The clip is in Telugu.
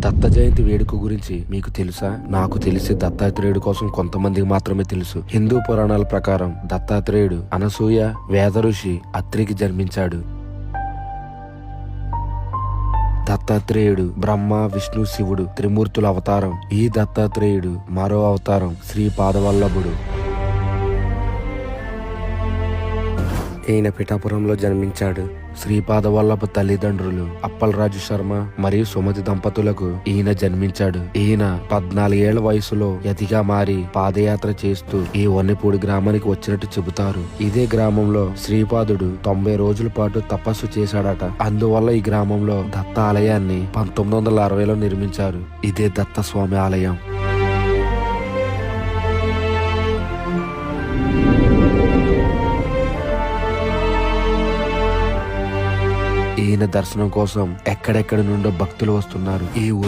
దత్త జయంతి వేడుక గురించి మీకు తెలుసా? నాకు తెలిసి దత్తాత్రేయుడు కోసం కొంతమందికి మాత్రమే తెలుసు. హిందూ పురాణాల ప్రకారం దత్తాత్రేయుడు అనసూయ వేద ఋషి అత్రికి జన్మించాడు. దత్తాత్రేయుడు బ్రహ్మ విష్ణు శివుడు త్రిమూర్తుల అవతారం. ఈ దత్తాత్రేయుడు మరో అవతారం శ్రీపాదవల్లభుడు. ఈయన పిఠాపురంలో జన్మించాడు. శ్రీపాదవల్లభ తల్లిదండ్రులు అప్పలరాజు శర్మ మరియు సుమతి దంపతులకు ఈయన జన్మించాడు. ఈయన 14 ఏళ్ల వయసులో యతిగా మారి పాదయాత్ర చేస్తూ ఈ వన్నెపూడి గ్రామానికి వచ్చినట్టు చెబుతారు. ఇదే గ్రామంలో శ్రీపాదుడు 90 రోజుల పాటు తపస్సు చేశాడట. అందువల్ల ఈ గ్రామంలో దత్త ఆలయాన్ని 1960లో నిర్మించారు. ఇదే దత్త స్వామి ఆలయం. ఈయన దర్శనం కోసం ఎక్కడెక్కడి నుండో భక్తులు వస్తున్నారు. ఈ ఊరు